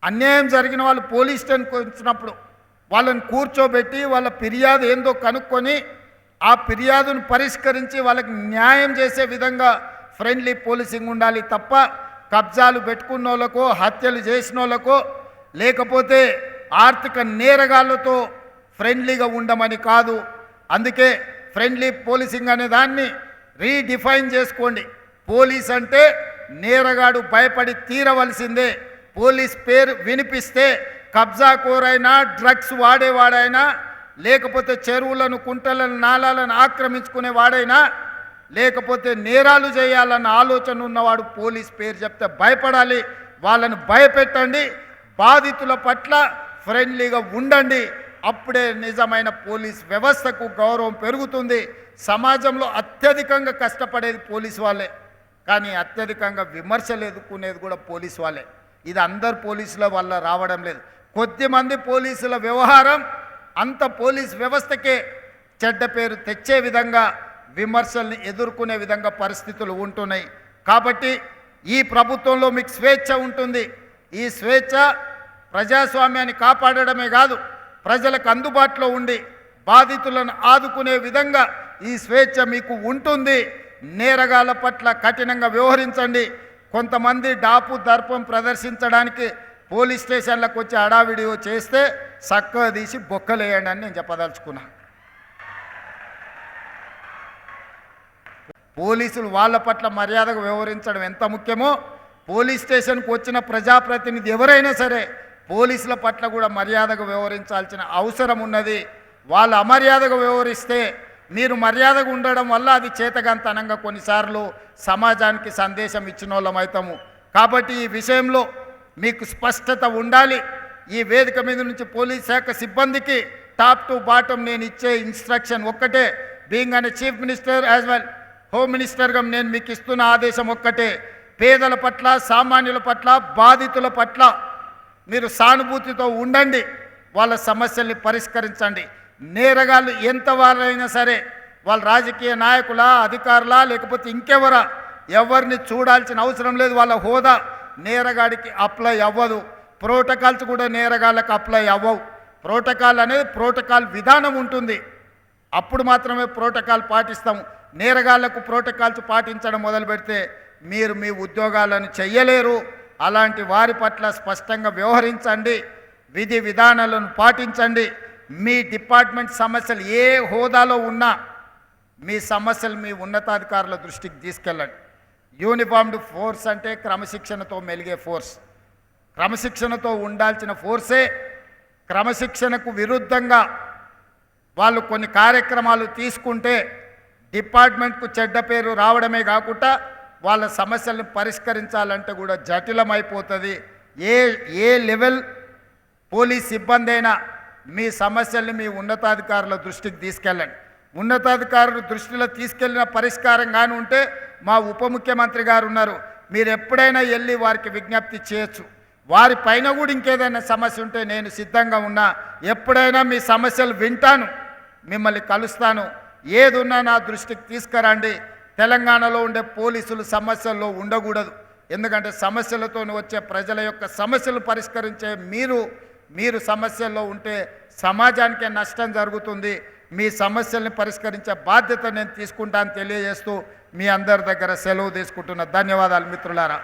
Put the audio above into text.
అన్యాయం జరిగిన వాళ్ళు పోలీస్ స్టేషన్కి వచ్చినప్పుడు వాళ్ళని కూర్చోబెట్టి వాళ్ళ ఫిర్యాదు ఏందో కనుక్కొని ఆ ఫిర్యాదును పరిష్కరించి వాళ్ళకి న్యాయం చేసే విధంగా ఫ్రెండ్లీ పోలీసింగ్ ఉండాలి తప్ప కబ్జాలు పెట్టుకున్న వాళ్ళకో హత్యలు చేసిన వాళ్ళకో లేకపోతే ఆర్థిక నేరగాళ్లతో ఫ్రెండ్లీగా ఉండమని కాదు. అందుకే ఫ్రెండ్లీ పోలీసింగ్ అనే దాన్ని రీడిఫైన్ చేసుకోండి. పోలీస్ అంటే నేరగాడు భయపడి తీరవలసిందే. పోలీస్ పేరు వినిపిస్తే కబ్జాకోరైనా డ్రగ్స్ వాడేవాడైనా లేకపోతే చెరువులను కుంటలను నాలాలను ఆక్రమించుకునేవాడైనా లేకపోతే నేరాలు చేయాలన్న ఆలోచన ఉన్నవాడు పోలీస్ పేరు చెప్తే భయపడాలి. వాళ్ళను భయపెట్టండి. బాధితుల పట్ల ఫ్రెండ్లీగా ఉండండి. అప్పుడే నిజమైన పోలీస్ వ్యవస్థకు గౌరవం పెరుగుతుంది. సమాజంలో అత్యధికంగా కష్టపడేది పోలీసు వాళ్ళే, కానీ అత్యధికంగా విమర్శలు ఎదుర్కొనేది కూడా పోలీసు వాళ్ళే. ఇది అందరు పోలీసుల వల్ల రావడం లేదు. కొద్దిమంది పోలీసుల వ్యవహారం అంత పోలీస్ వ్యవస్థకే చెడ్డ పేరు తెచ్చే విధంగా విమర్శల్ని ఎదుర్కొనే విధంగా పరిస్థితులు ఉంటున్నాయి. కాబట్టి ఈ ప్రభుత్వంలో మీకు స్వేచ్ఛ ఉంటుంది. ఈ స్వేచ్ఛ ప్రజాస్వామ్యాన్ని కాపాడడమే కాదు, ప్రజలకు అందుబాటులో ఉండి బాధితులను ఆదుకునే విధంగా ఈ స్వేచ్ఛ మీకు ఉంటుంది. నేరగాళ్ల పట్ల కఠినంగా వ్యవహరించండి. కొంతమంది డాపు దర్పం ప్రదర్శించడానికి పోలీస్ స్టేషన్లకు వచ్చి హడావిడియో చేస్తే చక్కగా తీసి బొక్కలేయండి అని నేను చెప్పదలుచుకున్నా. పోలీసులు వాళ్ళ పట్ల మర్యాదగా వ్యవహరించడం ఎంత ముఖ్యమో, పోలీస్ స్టేషన్కు వచ్చిన ప్రజాప్రతినిధి ఎవరైనా సరే పోలీసుల పట్ల కూడా మర్యాదగా వ్యవహరించాల్సిన అవసరం ఉన్నది. వాళ్ళు అమర్యాదగా వ్యవహరిస్తే మీరు మర్యాదగా ఉండడం వల్ల అది చేతగాంతనంగా కొన్నిసార్లు సమాజానికి సందేశం ఇచ్చిన వాళ్ళం అవుతాము. కాబట్టి ఈ విషయంలో మీకు స్పష్టత ఉండాలి. ఈ వేదిక మీద నుంచి పోలీస్ శాఖ సిబ్బందికి టాప్ టు బాటం నేను ఇచ్చే ఇన్స్ట్రక్షన్ ఒక్కటే. బీయింగ్ అనే chief minister as well home మినిస్టర్గా నేను మీకు ఇస్తున్న ఆదేశం ఒక్కటే. పేదల పట్ల, సామాన్యుల పట్ల, బాధితుల పట్ల మీరు సానుభూతితో ఉండండి. వాళ్ళ సమస్యల్ని పరిష్కరించండి. నేరగాళ్ళు ఎంత వారైనా సరే, వాళ్ళ రాజకీయ నాయకులా, అధికారులా, లేకపోతే ఇంకెవరా, ఎవరిని చూడాల్సిన అవసరం లేదు. వాళ్ళ హోదా నేరగాడికి అప్లై అవ్వదు. ప్రోటోకాల్స్ కూడా నేరగాళ్ళకి అప్లై అవ్వవు. ప్రోటోకాల్ అనేది ప్రోటోకాల్ విధానం ఉంటుంది. అప్పుడు మాత్రమే ప్రోటోకాల్ పాటిస్తాము. నేరగాళ్లకు ప్రోటోకాల్స్ పాటించడం మొదలు పెడితే మీరు మీ ఉద్యోగాలను చెయ్యలేరు. అలాంటి వారి పట్ల స్పష్టంగా వ్యవహరించండి. విధి విధానాలను పాటించండి. మీ డిపార్ట్మెంట్ సమస్యలు ఏ హోదాలో ఉన్నా మీ సమస్యలు మీ ఉన్నతాధికారుల దృష్టికి తీసుకెళ్ళండి. యూనిఫామ్డ్ ఫోర్స్ అంటే క్రమశిక్షణతో మెలిగే ఫోర్స్. క్రమశిక్షణతో ఉండాల్సిన ఫోర్సే క్రమశిక్షణకు విరుద్ధంగా వాళ్ళు కొన్ని కార్యక్రమాలు తీసుకుంటే డిపార్ట్మెంట్కు చెడ్డ పేరు రావడమే కాకుండా వాళ్ళ సమస్యలను పరిష్కరించాలంటే కూడా జటిలమైపోతుంది. ఏ లెవెల్ పోలీస్ సిబ్బంది అయినా మీ సమస్యల్ని మీ ఉన్నతాధికారుల దృష్టికి తీసుకెళ్ళండి. ఉన్నతాధికారుల దృష్టిలో తీసుకెళ్ళిన పరిష్కారం కానీ ఉంటే మా ఉప ముఖ్యమంత్రి గారు ఉన్నారు, మీరు ఎప్పుడైనా వెళ్ళి వారికి విజ్ఞప్తి చేయొచ్చు. వారి పైన కూడా ఇంకేదైనా సమస్య ఉంటే నేను సిద్ధంగా ఉన్నా. ఎప్పుడైనా మీ సమస్యలు వింటాను, మిమ్మల్ని కలుస్తాను. ఏదున్నా నా దృష్టికి తీసుకురండి. తెలంగాణలో ఉండే పోలీసులు సమస్యల్లో ఉండకూడదు. ఎందుకంటే సమస్యలతో వచ్చే ప్రజల యొక్క సమస్యలు పరిష్కరించే మీరు సమస్యల్లో ఉంటే సమాజానికే నష్టం జరుగుతుంది. మీ సమస్యల్ని పరిష్కరించే బాధ్యత నేను తీసుకుంటాను తెలియజేస్తూ మీ అందరి దగ్గర సెలవు తీసుకుంటున్నా. ధన్యవాదాలు మిత్రులారా.